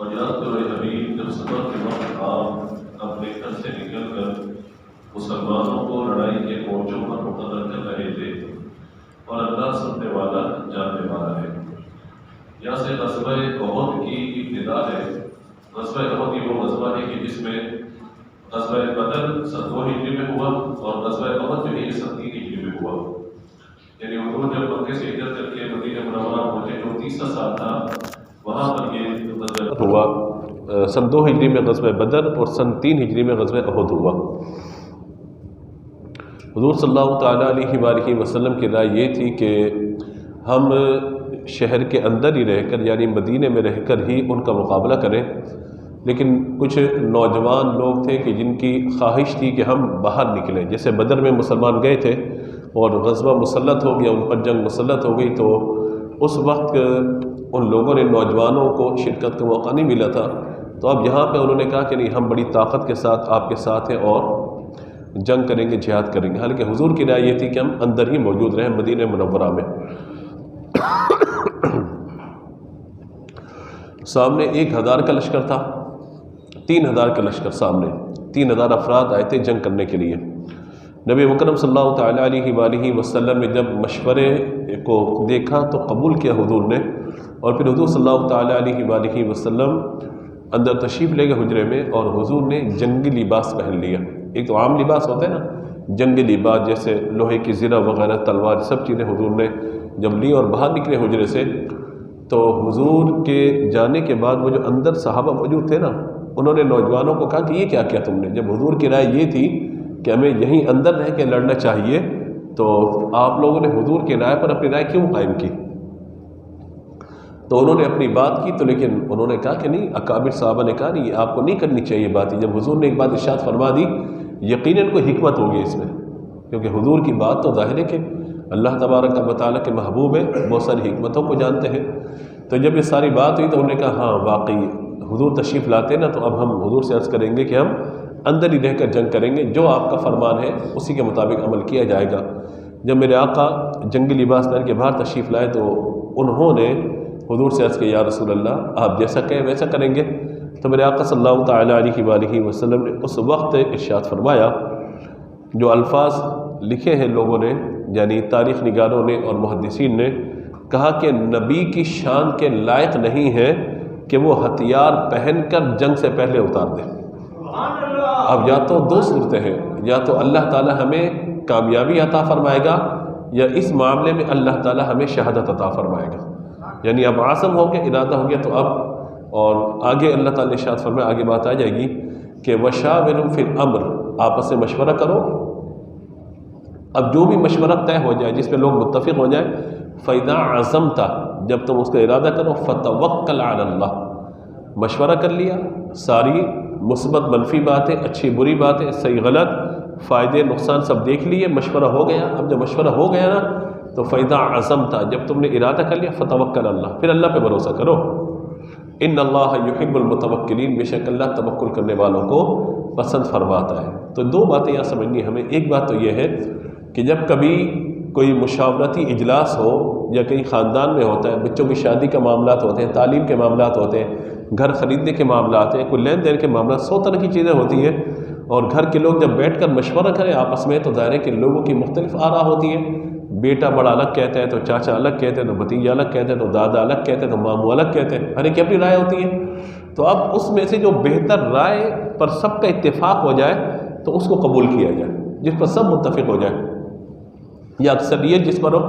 اور یاد کرو حبیب جب سفر کے وقت آپ اپنے گھر سے نکل کر مسلمانوں کو لڑائی کے مورچوں پر مقرر کر رہے تھے، اور اللہ سننے والا جاننے والا ہے۔ یہاں سے غزوہ احد کی ابتدا ہے۔ غزوہ احد یہ وہ غزوہ ہے کہ جس میں غزوہ بدر 2 ہجری میں ہوا، اور غزوہ احد جو ہے یہ 3 ہجری میں ہوا۔ یعنی حضور جب مکے سے ہجرت کر کے مدینہ منورہ پہنچے جو 30 سال تھا، وہاں پر یہ غزوہ ہوا۔ 2 ہجری میں غزوہ بدر اور 3 ہجری میں غزوہ احد ہوا۔ حضور صلی اللہ تعالیٰ علیہ وآلہ وسلم کی رائے یہ تھی کہ ہم شہر کے اندر ہی رہ کر، یعنی مدینے میں رہ کر ہی ان کا مقابلہ کریں، لیکن کچھ نوجوان لوگ تھے کہ جن کی خواہش تھی کہ ہم باہر نکلیں۔ جیسے بدر میں مسلمان گئے تھے اور غزوہ مسلط ہو گیا، ان پر جنگ مسلط ہو گئی، تو اس وقت ان لوگوں نے نوجوانوں کو شرکت کا موقع نہیں ملا تھا، تو اب یہاں پہ انہوں نے کہا کہ نہیں، ہم بڑی طاقت کے ساتھ آپ کے ساتھ ہیں اور جنگ کریں گے، جہاد کریں گے۔ حالانکہ حضور کی رائے یہ تھی کہ ہم اندر ہی موجود رہیں مدینہ منورہ میں۔ سامنے 1000 کا لشکر تھا، 3000 کا لشکر سامنے، 3000 افراد آئے تھے جنگ کرنے کے لیے۔ نبی مکرم صلی اللہ تعالیٰ علیہ وآلہ وسلم نے جب مشورے کو دیکھا تو قبول کیا حضور نے، اور پھر حضور صلی اللہ تعالیٰ علیہ وآلہ وسلم اندر تشریف لے گئے حجرے میں، اور حضور نے جنگی لباس پہن لیا۔ ایک تو عام لباس ہوتا ہے نا، جنگی لباس جیسے لوہے کی زرہ وغیرہ، تلوار، سب چیزیں حضور نے جب لی اور باہر نکلے حجرے سے، تو حضور کے جانے کے بعد وہ جو اندر صحابہ موجود تھے نا، انہوں نے نوجوانوں کو کہا کہ یہ کیا کیا تم نے؟ جب حضور کی رائے یہ تھی کہ ہمیں یہیں اندر رہ کے لڑنا چاہیے، تو آپ لوگوں نے حضور کی رائے پر اپنی رائے کیوں قائم کی؟ تو انہوں نے اپنی بات کی، تو لیکن انہوں نے کہا کہ نہیں، اکابر صحابہ نے کہا نہیں، یہ آپ کو نہیں کرنی چاہیے بات۔ جب حضور نے ایک بات ارشاد فرما دی، یقیناً کوئی حکمت ہوگی اس میں، کیونکہ حضور کی بات تو ظاہر ہے کہ اللہ تبارک و تعالیٰ کے محبوب ہیں، بہت ساری حکمتوں کو جانتے ہیں۔ تو جب یہ ساری بات ہوئی تو انہوں نے کہا ہاں واقعی حضور تشریف لاتے نا، تو اب ہم حضور سے عرض کریں گے کہ ہم اندر ہی رہ کر جنگ کریں گے، جو آپ کا فرمان ہے اسی کے مطابق عمل کیا جائے گا۔ جب میرے آقا جنگی لباس پہن کے باہر تشریف لائے تو انہوں نے حضور سے عرض کیا یا رسول اللہ، آپ جیسا کہیں ویسا کریں گے۔ تو میرے آقا صلی اللہ تعالیٰ علیہ وآلہ وسلم نے اس وقت ارشاد فرمایا، جو الفاظ لکھے ہیں لوگوں نے، یعنی تاریخ نگاروں نے اور محدثین نے، کہا کہ نبی کی شان کے لائق نہیں ہے کہ وہ ہتھیار پہن کر جنگ سے پہلے اتار دے۔ اب یا تو 2 صورتیں ہیں، یا تو اللہ تعالی ہمیں کامیابی عطا فرمائے گا، یا اس معاملے میں اللہ تعالی ہمیں شہادت عطا فرمائے گا۔ یعنی اب عزم ہو گیا، ارادہ ہو گیا، تو اب اور آگے اللہ تعالی نے ارشاد فرمایا، آگے بات آ جائے گی کہ وَشَاوِرْهُمْ فِي الْأَمْرِ، آپس میں مشورہ کرو۔ اب جو بھی مشورہ طے ہو جائے، جس پہ لوگ متفق ہو جائیں، فَإِذَا عَزَمْتَ، جب تم اس کا ارادہ کرو، فَتَوَكَّلْ عَلَى اللَّهِ، مشورہ کر لیا، ساری مثبت منفی باتیں، اچھی بری باتیں، صحیح غلط، فائدے نقصان سب دیکھ لیے، مشورہ ہو گیا۔ اب جب مشورہ ہو گیا نا، تو فَإِذَا عَزَمْتَ، جب تم نے ارادہ کر لیا، فَتَوَكَّلْ عَلَى اللَّهِ، پھر اللہ پہ بھروسہ کرو۔ ان اللہ یحب المتوکلین، بے شک اللہ توکل کرنے والوں کو پسند فرماتا ہے۔ تو 2 باتیں یہاں سمجھنی ہمیں۔ ایک بات تو یہ ہے کہ جب کبھی کوئی مشاورتی اجلاس ہو، یا کہیں خاندان میں ہوتا ہے، بچوں کی شادی کے معاملات ہوتے ہیں، تعلیم کے معاملات ہوتے ہیں، گھر خریدنے کے معاملات ہیں، کوئی لین دین کے معاملات، 100 طرح کی چیزیں ہوتی ہیں، اور گھر کے لوگ جب بیٹھ کر مشورہ کریں آپس میں، تو ظاہر ہے کہ لوگوں کی مختلف آراء ہوتی ہیں۔ بیٹا بڑا الگ کہتا ہے، تو چاچا الگ کہتے ہیں، تو بھتیجا الگ کہتے ہیں، تو دادا الگ کہتے ہیں، تو ماموں الگ کہتے ہیں، ہر ایک کی اپنی رائے ہوتی ہے۔ تو اب اس میں سے جو بہتر رائے پر سب کا اتفاق ہو جائے تو اس کو قبول کیا جائے، جس پر سب متفق ہو جائے، یا اکثریت جس پر ہو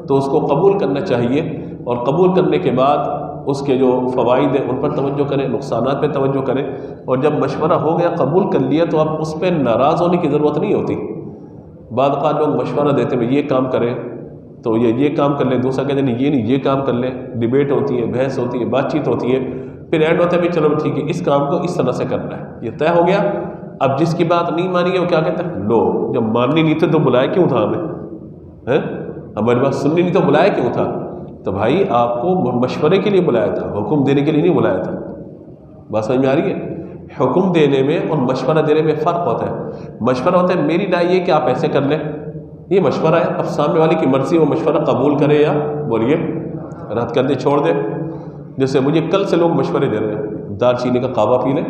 تو اس کو قبول کرنا چاہیے، اور قبول کرنے کے بعد اس کے جو فوائد ہیں ان پر توجہ کریں، نقصانات پہ توجہ کریں، اور جب مشورہ ہو گیا، قبول کر لیا، تو اب اس پہ ناراض ہونے کی ضرورت نہیں ہوتی۔ بعض اوقات لوگ مشورہ دیتے ہیں یہ کام کریں، تو یہ کام کر لیں، دوسرا کہتے ہیں نہیں یہ کام کر لیں، ڈیبیٹ ہوتی ہے، بحث ہوتی ہے، بات چیت ہوتی ہے، پھر اینڈ ہوتا ہے بھی چلو ٹھیک ہے اس کام کو اس طرح سے کرنا ہے، یہ طے ہو گیا۔ اب جس کی بات نہیں مانی ہے وہ کیا کہتا ہے، لو جب ماننی نہیں تھی تو بلایا کیوں تھا ہمیں، ہماری بات سننی نہیں تو بلایا کیوں تھا؟ تو بھائی آپ کو مشورے کے لیے بلایا تھا، حکم دینے کے لیے نہیں بلایا تھا۔ بات سمجھ میں آ رہی ہے؟ حکم دینے میں اور مشورہ دینے میں فرق ہوتا ہے۔ مشورہ ہوتا ہے میری رائے یہ کہ آپ ایسے کر لیں، یہ مشورہ ہے، اب سامنے والے کی مرضی وہ مشورہ قبول کرے یا بولیے رد کر دے، چھوڑ دے۔ جیسے مجھے کل سے لوگ مشورے دے رہے ہیں، دار چینی کا قہوہ پی لیں،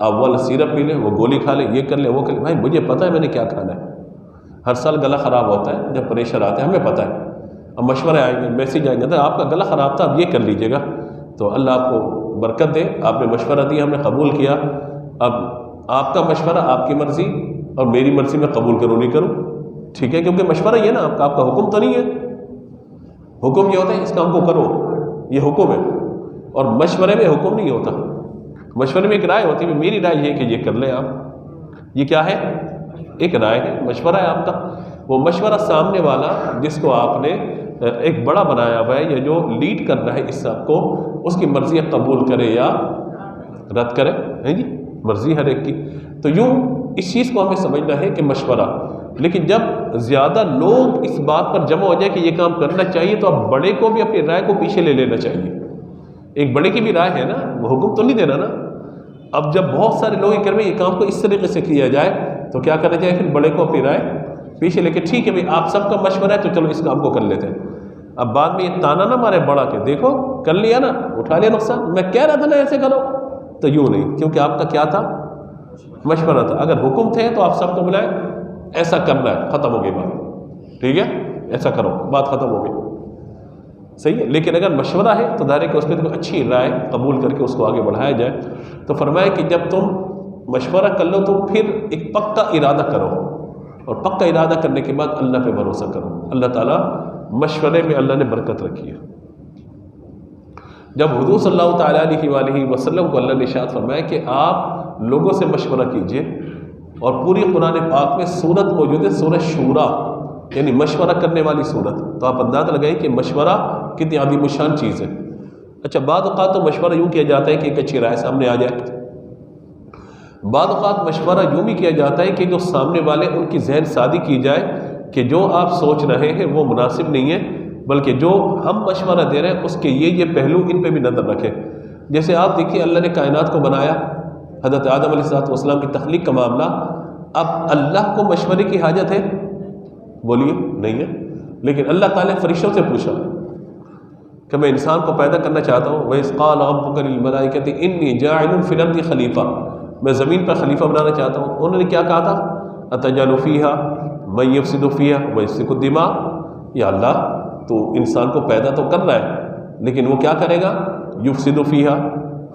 آپ والا سیرپ پی لیں، وہ گولی کھا لیں، یہ کر لیں وہ کر لیں. بھائی مجھے پتہ ہے میں نے کیا کھانا ہے. ہر سال گلا خراب ہوتا ہے جب پریشر آتا ہے، ہمیں پتہ ہے. اب مشورے آئیں گے، میسیج آئیں گے تو آپ کا گلا خراب تھا اب یہ کر لیجیے گا. تو اللہ آپ کو برکت دے. آپ نے مشورہ دیا، ہم نے قبول کیا. اب آپ کا مشورہ، آپ کی مرضی اور میری مرضی میں قبول کروں نہیں کروں، ٹھیک ہے؟ کیونکہ مشورہ یہ نا آپ کا حکم تو نہیں ہے. حکم یہ ہوتا ہے اس کام کو کرو، یہ حکم ہے. اور مشورے میں حکم نہیں ہوتا. مشورے میں ایک رائے ہوتی ہے، میری رائے یہ ہے کہ یہ کر لیں آپ. یہ کیا ہے؟ ایک رائے ہے، مشورہ ہے آپ کا. وہ مشورہ سامنے والا جس کو آپ نے ایک بڑا بنایا ہوا ہے یا جو لیڈ کر رہا ہے اس سب کو، اس کی مرضی قبول کرے یا رد کرے، ہے جی، مرضی ہر ایک کی. تو یوں اس چیز کو ہمیں سمجھنا ہے کہ مشورہ. لیکن جب زیادہ لوگ اس بات پر جمع ہو جائے کہ یہ کام کرنا چاہیے تو اب بڑے کو بھی اپنی رائے کو پیچھے لے لینا چاہیے. ایک بڑے کی بھی رائے ہے نا، وہ حکم تو نہیں دینا نا. اب جب بہت سارے لوگ یہ کر رہے ہیں یہ کام کو اس طریقے سے کیا جائے تو کیا کرنا چاہیے؟ پھر بڑے کو اپنی رائے پیچھے لے کے ٹھیک ہے بھائی آپ سب کا مشورہ ہے تو چلو اس کام کو کر لیتے ہیں. اب بعد میں یہ تانا نہ مارے بڑا کہ دیکھو کر لیا نا، اٹھا لیا نقصان، میں کہہ رہا تھا نا ایسے کرو. تو یوں نہیں، کیونکہ آپ کا کیا تھا؟ مشورہ تھا. اگر حکم تھے تو آپ سب کو بلائیں، ایسا کرنا ہے، ختم ہو گئی بات، ٹھیک ہے ایسا کرو، بات ختم ہو گئی، صحیح ہے. لیکن اگر مشورہ ہے تو ظاہر ہے کہ اس میں اچھی رائے قبول کر کے اس کو آگے بڑھایا جائے. تو فرمایا کہ جب تم مشورہ کر لو تو پھر ایک پکا ارادہ کرو، اور پکا ارادہ کرنے کے بعد اللہ پہ بھروسہ کرو. اللہ تعالیٰ مشورے میں اللہ نے برکت رکھی ہے. جب حضور صلی اللہ تعالیٰ علیہ وآلہ وسلم کو اللہ نے ارشاد فرمایا کہ آپ لوگوں سے مشورہ کیجئے، اور پوری قرآن پاک میں سورت موجود ہے سورہ شورا، یعنی مشورہ کرنے والی سورت. تو آپ اندازہ لگائیں کہ مشورہ کتنی عظیم الشان چیز ہے. اچھا بعض اوقات تو مشورہ یوں کیا جاتا ہے کہ ایک اچھی رائے سامنے آ جائے. بعض اوقات مشورہ یوں بھی کیا جاتا ہے کہ جو سامنے والے ان کی ذہن سازی کی جائے کہ جو آپ سوچ رہے ہیں وہ مناسب نہیں ہے، بلکہ جو ہم مشورہ دے رہے ہیں اس کے یہ پہلو ان پہ بھی نظر رکھیں. جیسے آپ دیکھیے اللہ نے کائنات کو بنایا، حضرت آدم علیہ السلام کی تخلیق کا معاملہ. اب اللہ کو مشورے کی حاجت ہے؟ بولیے نہیں ہے. لیکن اللہ تعالیٰ نے فرشتوں سے پوچھا کہ میں انسان کو پیدا کرنا چاہتا ہوں، وَإِذْ قَالَ رَبُّكَ لِلْمَلَائِكَةِ إِنِّي جَاعِلٌ فِي الْأَرْضِ خَلِيفَةً، میں زمین پر خلیفہ بنانا چاہتا ہوں. انہوں نے کیا کہا تھا؟ أَتَجْعَلُ فِيهَا مَن يُفْسِدُ فِيهَا وَيَسْفِكُ الدِّمَاءَ، یا اللہ تو انسان کو پیدا تو کر رہا ہے لیکن وہ کیا کرے گا؟ یفسد فیہا،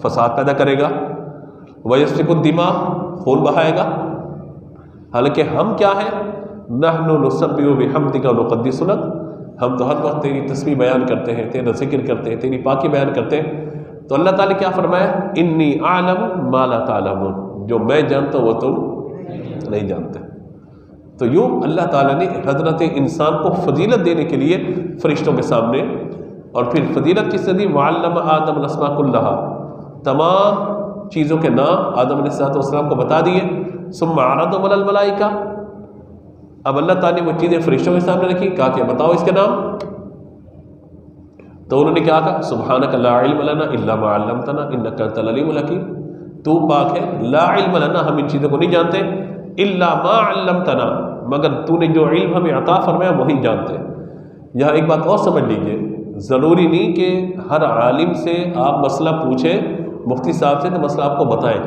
فساد پیدا کرے گا، ویسفک الدماء، خون بہائے گا. حالانکہ ہم کیا ہیں؟ نحن نسبح بحمدک ونقدس لک، ہم تو ہر وقت تیری تسبیح بیان کرتے ہیں، تیرا ذکر کرتے ہیں، تیری پاکی بیان کرتے ہیں. تو اللہ تعالیٰ کیا فرمایا؟ انی اعلم ما لا تعلمون، جو میں جانتا ہوں وہ تم نہیں جانتے. تو یوں اللہ تعالیٰ نے حضرت انسان کو فضیلت دینے کے لیے فرشتوں کے سامنے، اور پھر فضیلت کس سے دی؟ وعلم آدم الاسماء کلہا، تمام چیزوں کے نام آدم علیہ السلام کو بتا دیے. ثم عرضهم علی الملائکہ، اب اللہ تعالیٰ نے وہ چیزیں فرشتوں کے سامنے رکھی، کہا کہ بتاؤ اس کے نام. تو انہوں نے کیا کہا؟ سبحانک لا علم لنا الا ما علمتنا انک انت العلیم الحکیم، تو پاک ہے، لا علم لنا، ہم ان چیزوں کو نہیں جانتے، الا ما علمتنا، مگر تو نے جو علم ہمیں عطا فرمایا وہی جانتے. یہاں ایک بات اور سمجھ لیجئے، ضروری نہیں کہ ہر عالم سے آپ مسئلہ پوچھیں، مفتی صاحب سے تو مسئلہ آپ کو بتائیں.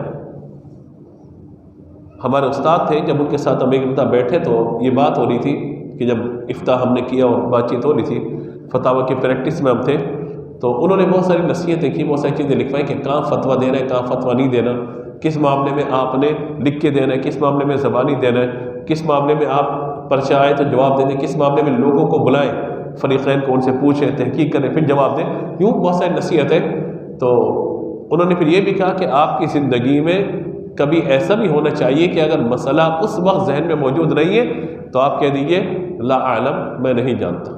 ہمارے استاد تھے، جب ان کے ساتھ ہم ایک دفعہ بیٹھے تو یہ بات ہو رہی تھی کہ جب افتاح ہم نے کیا اور بات چیت ہو رہی تھی، فتاوی کی پریکٹس میں ہم تھے، تو انہوں نے بہت ساری نصیحتیں کی، بہت ساری چیزیں لکھوائی کہ کہاں فتویٰ دینا ہے، کہاں فتویٰ نہیں دینا، کس معاملے میں آپ نے لکھ کے دینا ہے، کس معاملے میں زبانی دینا ہے، کس معاملے میں آپ پرچہ آئے تو جواب دے دیں، کس معاملے میں لوگوں کو بلائیں، فریقین کو ان سے پوچھیں، تحقیق کریں، پھر جواب دیں. یوں بہت ساری نصیحتیں. تو انہوں نے پھر یہ بھی کہا کہ آپ کی زندگی میں کبھی ایسا بھی ہونا چاہیے کہ اگر مسئلہ اس وقت ذہن میں موجود نہیں ہے تو آپ کہہ دیجئے لا اعلم، میں نہیں جانتا،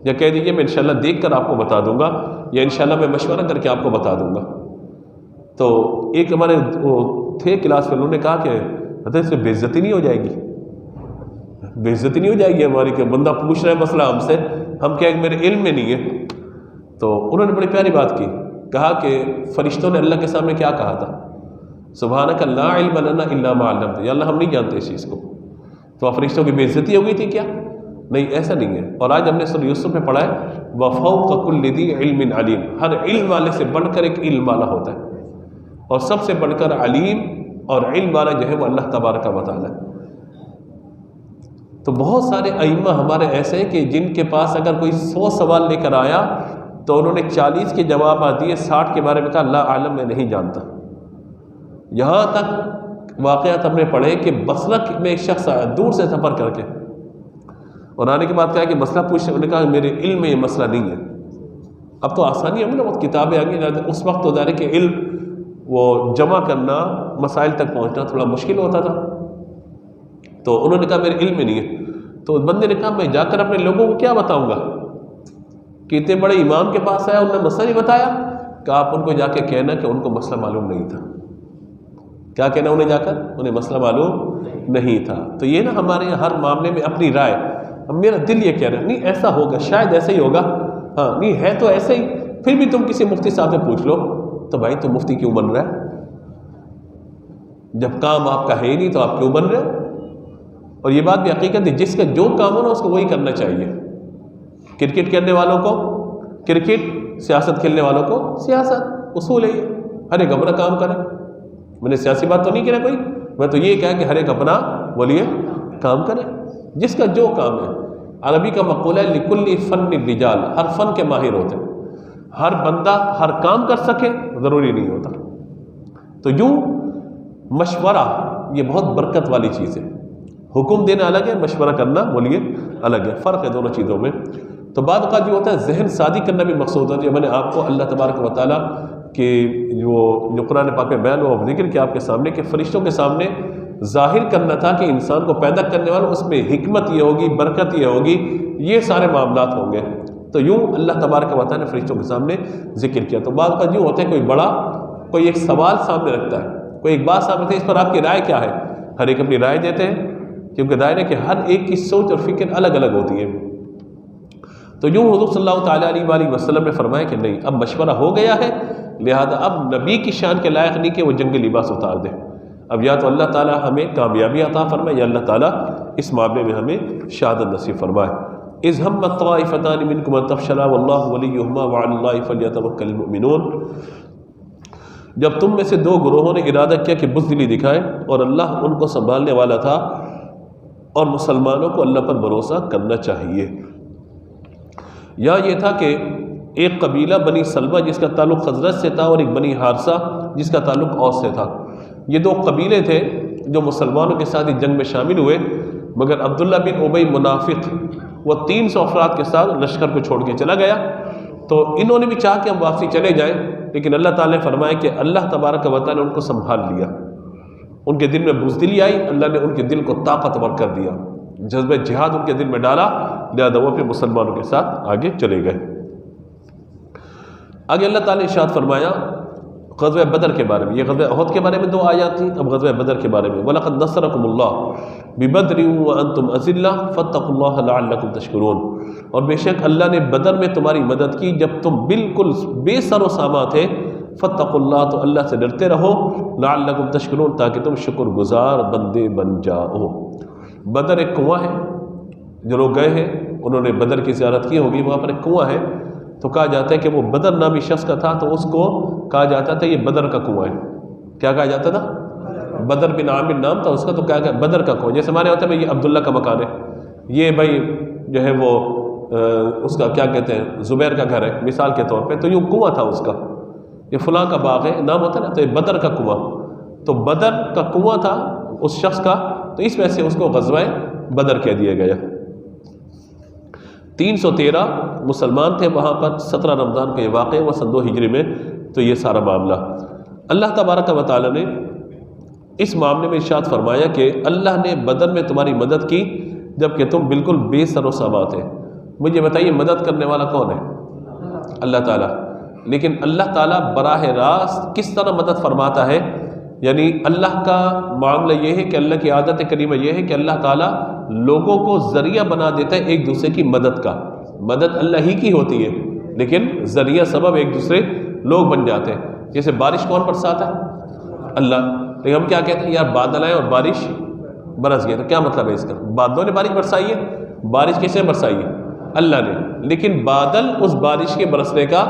یا کہہ دیجئے میں انشاءاللہ دیکھ کر آپ کو بتا دوں گا، یا انشاءاللہ میں مشورہ کر کے آپ کو بتا دوں گا. تو ایک ہمارے تھے کلاس میں، انہوں نے کہا کہ حضرت اس میں بے عزتی نہیں ہو جائے گی؟ بے عزتی نہیں ہو جائے گی ہماری کہ بندہ پوچھ رہا ہے مسئلہ ہم سے، ہم کہیں کہ میرے علم میں نہیں ہے. تو انہوں نے بڑی پیاری بات کی، کہا کہ فرشتوں نے اللہ کے سامنے کیا کہا تھا؟ سبحانک لا علم لنا الا ما علمتنا، یا اللہ ہم نہیں جانتے اس چیز کو. تو فرشتوں کی بے عزتی ہو گئی تھی کیا؟ نہیں، ایسا نہیں ہے. اور آج ہم نے سورہ یوسف میں پڑھا ہے وَفَوْقَ كُلِّ ذِي عِلْمٍ عَلِيمٍ، ہر علم والے سے بڑھ کر ایک علم والا ہوتا ہے. اور سب سے بڑھ کر علیم اور علم والا جو ہے وہ اللہ تبارک و تعالی ہے۔ تو بہت سارے ائمہ ہمارے ایسے ہیں کہ جن کے پاس اگر کوئی 100 سوال لے کر آیا تو انہوں نے 40 کے جوابات دیے، 60 کے بارے میں کہا لا عالم میں نہیں جانتا۔ یہاں تک واقعات ہم نے پڑھے کہ بصرہ میں ایک شخص آیا دور سے سفر کر کے، اور آنے کے بعد کہا کہ مسئلہ پوچھنے، انہوں نے کہا میرے علم میں یہ مسئلہ نہیں ہے۔ اب تو آسانی ہوگی نا، بہت کتابیں آ گئی، اس وقت تو ظاہر ہے کہ علم وہ جمع کرنا، مسائل تک پہنچنا تھوڑا مشکل ہوتا تھا۔ تو انہوں نے کہا میرے علم میں نہیں ہے۔ تو بندے نے کہا میں جا کر اپنے لوگوں کو کیا بتاؤں گا کہ اتنے بڑے امام کے پاس آیا، انہوں نے مسئلہ نہیں بتایا؟ کہ آپ ان کو جا کے کہنا کہ ان کو مسئلہ معلوم نہیں تھا۔ کیا کہنا انہیں جا کر؟ انہیں مسئلہ معلوم نہیں تھا۔ تو یہ نا ہمارے ہر معاملے میں اپنی رائے، میرا دل یہ کہہ رہا ہے نہیں ایسا ہوگا، شاید ایسا ہی ہوگا، ہاں نہیں ہے تو ایسے ہی، پھر بھی تم کسی مفتی صاحب سے پوچھ لو۔ تو بھائی تم مفتی کیوں بن رہا ہے؟ جب کام آپ کا ہے ہی نہیں تو آپ کیوں بن رہے ہو؟ اور یہ بات بھی حقیقت ہے، جس کا جو کام ہو نا اس کو وہی کرنا چاہیے۔ کرکٹ کھیلنے والوں کو کرکٹ، سیاست کھیلنے والوں کو سیاست، اصول ہے یہ، ہر ایک اپنا کام کرے۔ میں نے سیاسی بات تو نہیں کہا کوئی، میں تو یہ کہا کہ ہر ایک اپنا بولیے کام کرے، جس کا جو کام ہے۔ عربی کا مقولہ ہے لکل فن الرجال، ہر فن کے ماہر ہوتے ہیں، ہر بندہ ہر کام کر سکے ضروری نہیں ہوتا۔ تو یوں مشورہ یہ بہت برکت والی چیز ہے، حکم دینا الگ ہے، مشورہ کرنا بولیے الگ ہے، فرق ہے دونوں چیزوں میں۔ تو بعد اوقات جو ہوتا ہے ذہن سازی کرنا بھی مقصود ہے، جو میں نے آپ کو اللہ تبارک و تعالیٰ کہ جو قرآن پاک میں بیان ہوا ذکر کیا آپ کے سامنے کہ فرشتوں کے سامنے ظاہر کرنا تھا کہ انسان کو پیدا کرنے والا اس میں حکمت یہ ہوگی، برکت یہ ہوگی، یہ سارے معاملات ہوں گے۔ تو یوں اللہ تبارک و تعالیٰ نے فرشتوں کے سامنے ذکر کیا۔ تو بعض اوقات یوں ہوتے ہیں کوئی بڑا کوئی ایک سوال سامنے رکھتا ہے، کوئی ایک بات سامنے رکھتا ہے، اس پر آپ کی رائے کیا ہے؟ ہر ایک اپنی رائے دیتے ہیں، کیونکہ ظاہر ہے کہ ہر ایک کی سوچ اور فکر الگ الگ ہوتی ہے۔ تو یوں حضور صلی اللہ تعالیٰ علیہ وآلہ وسلم نے فرمایا کہ نہیں، اب مشورہ ہو گیا ہے، لہذا اب نبی کی شان کے لائق نہیں کہ وہ جنگی لباس اتار دے۔ اب یا تو اللہ تعالیٰ ہمیں کامیابی عطا فرمائے یا اللہ تعالیٰ اس معاملے میں ہمیں شہادت نصیب فرمائے۔ اذ همت طائفتان منکم ان تفشلا واللہ ولیہما وعلی اللہ فلیتوکل المؤمنون۔ جب تم میں سے دو گروہوں نے ارادہ کیا کہ بزدلی دکھائیں اور اللہ ان کو سنبھالنے والا تھا، اور مسلمانوں کو اللہ پر بھروسہ کرنا چاہیے۔ یا یہ تھا کہ ایک قبیلہ بنی سلمہ جس کا تعلق خزرج سے تھا، اور ایک بنی حارثہ جس کا تعلق اوس سے تھا۔ یہ دو قبیلے تھے جو مسلمانوں کے ساتھ جنگ میں شامل ہوئے، مگر عبداللہ بن ابی منافق وہ 300 افراد کے ساتھ لشکر کو چھوڑ کے چلا گیا۔ تو انہوں نے بھی چاہا کہ ہم واپسی چلے جائیں، لیکن اللہ تعالیٰ نے فرمایا کہ اللہ تبارک و تعالیٰ نے ان کو سنبھال لیا۔ ان کے دل میں بزدلی آئی، اللہ نے ان کے دل کو طاقتور کر دیا، جذبہ جہاد ان کے دل میں ڈالا، لہذا وہ پھر مسلمانوں کے ساتھ آگے چلے گئے۔ آگے اللہ تعالیٰ نے ارشاد فرمایا غزوہ بدر کے بارے میں، یہ غزوہ احد کے بارے میں 2 آیات تھیں، اب غزوہ بدر کے بارے میں۔ وَلَقَدْ نَصَرَكُمُ اللَّهُ بِبَدْرٍ وَأَنْتُمْ أَذِلَّةٌ فَاتَّقُوا اللَّهَ لَعَلَّكُمْ تَشْكُرُونَ۔ اور بے شک اللہ نے بدر میں تمہاری مدد کی جب تم بالکل بے سر و سامان تھے، فَاتَّقُوا اللَّهَ تو اللہ سے ڈرتے رہو، لَعَلَّكُمْ تَشْكُرُونَ تاکہ تم شکر گزار بندے بن جاؤ۔ بدر ایک کنواں ہے، جو لوگ گئے ہیں انہوں نے بدر کی زیارت کی ہوگی، وہاں پر ایک کنواں ہے، تو کہا جاتا ہے کہ وہ بدر نامی شخص کا تھا، تو اس کو کہا جاتا تھا یہ بدر کا کنواں ہے۔ کیا کہا جاتا تھا؟ بدر بن عامر نام تھا اس کا، تو کیا کہ بدر کا کنواں، جیسے ہمارے ہوتا ہے یہ عبداللہ کا مکان ہے، یہ بھائی جو ہے وہ اس کا کیا کہتے ہیں زبیر کا گھر ہے مثال کے طور پہ، تو یہ کنواں تھا اس کا، یہ فلاں کا باغ ہے نام ہوتا ہے نا، تو یہ بدر کا کنواں، تو بدر کا کنواں تھا اس شخص کا، تو اس وجہ سے اس کو غزوہ بدر کہہ دیا گیا۔ 313 مسلمان تھے وہاں پر، 17 رمضان کا یہ واقعہ ہوا سن 2 ہجری میں۔ تو یہ سارا معاملہ اللہ تبارک و تعالیٰ نے اس معاملے میں ارشاد فرمایا کہ اللہ نے بدر میں تمہاری مدد کی جب کہ تم بالکل بے سر و سامان تھے۔ مجھے بتائیے مدد کرنے والا کون ہے؟ اللہ تعالیٰ۔ لیکن اللہ تعالیٰ براہ راست کس طرح مدد فرماتا ہے؟ یعنی اللہ کا معاملہ یہ ہے کہ اللہ کی عادت کریمہ یہ ہے کہ اللہ تعالیٰ لوگوں کو ذریعہ بنا دیتا ہے ایک دوسرے کی مدد کا۔ مدد اللہ ہی کی ہوتی ہے، لیکن ذریعہ سبب ایک دوسرے لوگ بن جاتے ہیں۔ جیسے بارش کون برساتا ہے؟ اللہ۔ لیکن ہم کیا کہتے ہیں یار بادل آئے اور بارش برس گئے، تو کیا مطلب ہے اس کا؟ بادلوں نے بارش برسائی ہے؟ بارش کیسے برسائی ہے؟ اللہ نے، لیکن بادل اس بارش کے برسنے کا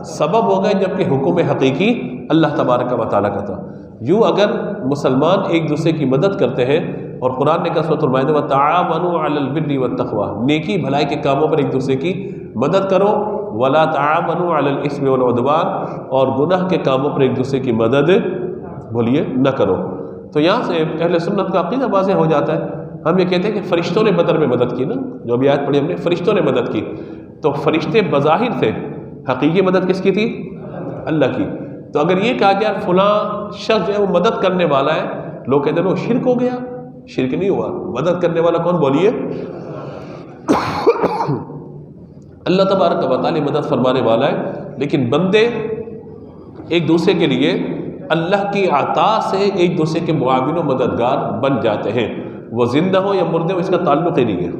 سبب ہو گئے، جبکہ حکم حقیقی اللہ تبارک و تعالیٰ کا تھا۔ یوں اگر مسلمان ایک دوسرے کی مدد کرتے ہیں، اور قرآن نے کہا سورۃ المائدہ وَتَعَاوَنُوا عَلَى الْبِرِّ وَالتَّقْوَىٰ، نیکی بھلائی کے کاموں پر ایک دوسرے کی مدد کرو، وَلَا تَعَاوَنُوا عَلَى الْإِثْمِ وَالْعُدْوَانِ، اور گناہ کے کاموں پر ایک دوسرے کی مدد بولیے نہ کرو۔ تو یہاں سے اہل سنت کا عقیدہ واضح ہو جاتا ہے۔ ہم یہ کہتے ہیں کہ فرشتوں نے بدر میں مدد کی نا، جو ابھی آیت پڑھی ہم نے، فرشتوں نے مدد کی، تو فرشتے بظاہر تھے، حقیقی مدد کس کی تھی؟ اللہ کی۔ تو اگر یہ کہا گیا فلاں شخص جو ہے وہ مدد کرنے والا ہے، لوگ کہتے ہیں وہ شرک ہو گیا، شرک نہیں ہوا، مدد کرنے والا کون بولیے؟ اللہ تبارک و تعالی مدد فرمانے والا ہے، لیکن بندے ایک دوسرے کے لیے اللہ کی عطا سے ایک دوسرے کے معاون و مددگار بن جاتے ہیں، وہ زندہ ہو یا مردے ہو اس کا تعلق ہی نہیں ہے،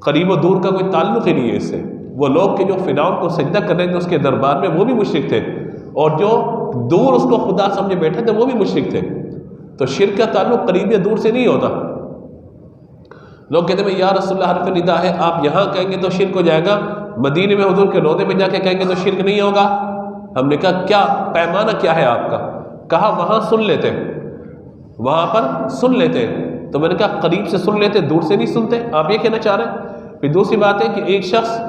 قریب و دور کا کوئی تعلق ہی نہیں ہے اس سے۔ وہ لوگ کہ جو فرعون کو سجدہ کر رہے تھے اس کے دربار میں، وہ بھی مشرک تھے، اور جو دور اس کو خدا سمجھے بیٹھے تھے وہ بھی مشرک تھے۔ تو شرک کا تعلق قریب یا دور سے نہیں ہوتا۔ لوگ کہتے ہیں یا رسول اللہ حرف ندا ہے، آپ یہاں کہیں گے تو شرک ہو جائے گا، مدینے میں حضور کے روضے میں جا کے کہیں گے تو شرک نہیں ہوگا۔ ہم نے کہا کیا پیمانہ کیا ہے آپ کا؟ کہا وہاں سن لیتے، وہاں پر سن لیتے۔ تو میں نے کہا قریب سے سن لیتے، دور سے نہیں سنتے، آپ یہ کہنا چاہ رہے ہیں؟ پھر دوسری بات ہے کہ ایک شخص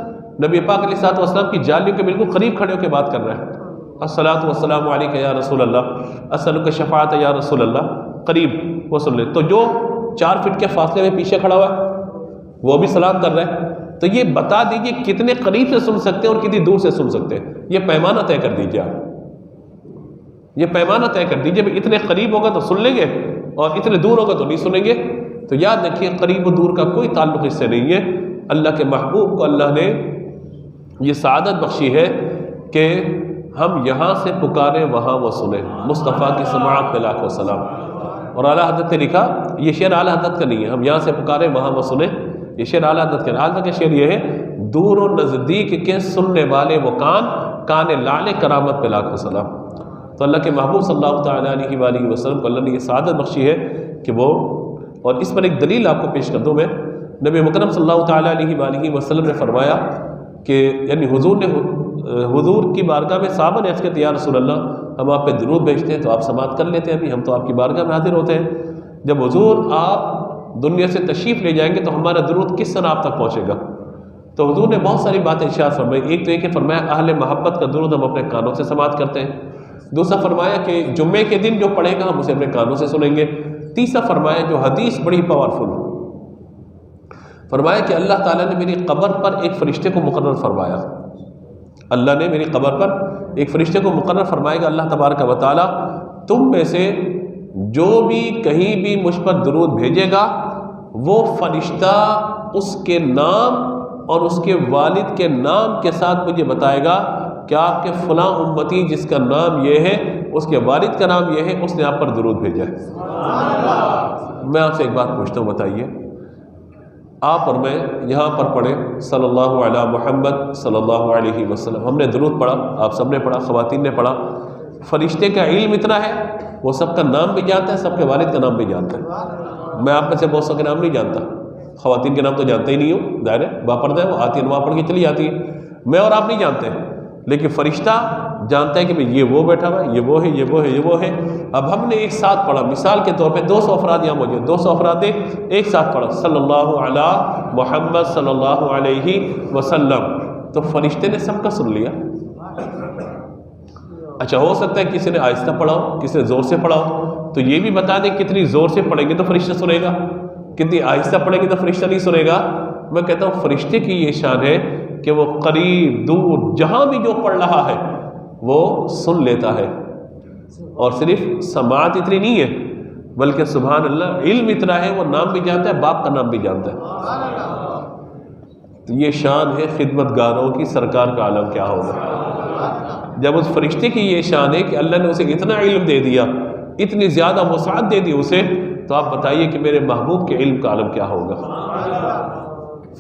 نبی پاک علیہ الصلوۃ والسلام کی جالیوں کے بالکل قریب کھڑے ہو کے بات کر رہا ہے، الصلاۃ والسلام علیک یا رسول اللہ، اسألک شفاعت یا رسول اللہ، قریب وہ سن لے۔ تو جو 4 فٹ کے فاصلے میں پیچھے کھڑا ہوا ہے وہ بھی سلام کر رہا ہے، تو یہ بتا دیجئے کتنے قریب سے سن سکتے ہیں اور کتنی دور سے سن سکتے ہیں؟ یہ پیمانہ طے کر دیجئے آپ، یہ پیمانہ طے کر دیجئے، اتنے قریب ہوگا تو سن لیں گے اور اتنے دور ہوگا تو نہیں سنیں گے۔ تو یاد رکھیے قریب و دور کا کوئی تعلق اس سے نہیں ہے۔ اللہ کے محبوب کو اللہ نے یہ سعادت بخشی ہے کہ ہم یہاں سے پکاریں وہاں وہ سنیں، مصطفیٰ کی سماعت پہ لاکھوں سلام۔ اور اعلیٰ حضرت نے لکھا، یہ شعر اعلیٰ حضرت کا نہیں ہے، ہم یہاں سے پکاریں وہاں وہ سنیں، یہ شعر اعلیٰ حضرت کا ہے۔ اعلیٰ کا شعر یہ ہے، دور و نزدیک کے سننے والے وہ کان لعل کرامت پہ لاکھوں سلام۔ تو اللہ کے محبوب صلی اللہ تعالیٰ علیہ وآلہ وسلم کو اللہ نے یہ سعادت بخشی ہے کہ وہ، اور اس پر ایک دلیل آپ کو پیش کر دوں میں، نبی مکرم صلی اللہ تعالیٰ علیہ وآلہ وسلم نے فرمایا کہ یعنی حضور کی بارگاہ میں صحابہ نے عرض کیا یا رسول اللہ ہم آپ پہ درود بھیجتے ہیں تو آپ سماعت کر لیتے ہیں، ابھی ہم تو آپ کی بارگاہ میں حاضر ہوتے ہیں، جب حضور آپ دنیا سے تشریف لے جائیں گے تو ہمارا درود کس طرح آپ تک پہنچے گا؟ تو حضور نے بہت ساری باتیں ارشاد فرمائی۔ ایک تو یہ کہ فرمایا اہل محبت کا درود ہم اپنے کانوں سے سماعت کرتے ہیں، دوسرا فرمایا کہ جمعے کے دن جو پڑھے گا ہم اسے اپنے کانوں سے سنیں گے، تیسرا فرمایا جو حدیث بڑی پاورفل، فرمایا کہ اللہ تعالیٰ نے میری قبر پر ایک فرشتے کو مقرر فرمایا، اللہ نے میری قبر پر ایک فرشتے کو مقرر فرمائے گا اللہ تبارک و تعالیٰ، تم میں سے جو بھی کہیں بھی مجھ پر درود بھیجے گا وہ فرشتہ اس کے نام اور اس کے والد کے نام کے ساتھ مجھے بتائے گا کہ آپ کے فلاں امتی جس کا نام یہ ہے، اس کے والد کا نام یہ ہے، اس نے آپ پر درود بھیجا ہے۔ میں آپ سے ایک بات پوچھتا ہوں، بتائیے آپ اور میں یہاں پر پڑھیں صلی اللہ علیہ محمد صلی اللہ علیہ وسلم، ہم نے درود پڑھا، آپ سب نے پڑھا، خواتین نے پڑھا، فرشتے کا علم اتنا ہے وہ سب کا نام بھی جانتا ہے، سب کے والد کا نام بھی جانتا ہے۔ میں آپ میں سے بہت سو کے نام نہیں جانتا، خواتین کے نام تو جانتا ہی نہیں ہوں، ظاہر ہے باپردہ ہے، وہ آتی ہے نماز پڑھ کے چلی جاتی ہے، میں اور آپ نہیں جانتے، لیکن فرشتہ جانتا ہے کہ بھئی یہ وہ بیٹھا ہوا ہے، یہ وہ ہے، یہ وہ ہے، یہ وہ ہے۔ اب ہم نے ایک ساتھ پڑھا، مثال کے طور پہ 200 افراد یہاں موجود، 200 افراد نے ایک ساتھ پڑھا صلی اللہ علی محمد صلی اللہ علیہ وسلم، تو فرشتے نے سب کا سن لیا۔ اچھا ہو سکتا ہے کسی نے آہستہ پڑھا ہو، کسی نے زور سے پڑھا ہو، تو یہ بھی بتا دیں کتنی زور سے پڑھیں گے تو فرشتہ سنے گا، کتنی آہستہ پڑھیں گے تو فرشتہ نہیں سنے گا۔ میں کہتا ہوں فرشتے کی یہ شان ہے کہ وہ قریب دور جہاں بھی جو پڑھ رہا ہے وہ سن لیتا ہے، اور صرف سماعت اتنی نہیں ہے بلکہ سبحان اللہ علم اتنا ہے، وہ نام بھی جانتا ہے، باپ کا نام بھی جانتا ہے۔ تو یہ شان ہے خدمت گاروں کی، سرکار کا عالم کیا ہوگا جب اس فرشتے کی یہ شان ہے کہ اللہ نے اسے اتنا علم دے دیا، اتنی زیادہ وسعت دے دی اسے، تو آپ بتائیے کہ میرے محبوب کے علم کا عالم کیا ہوگا۔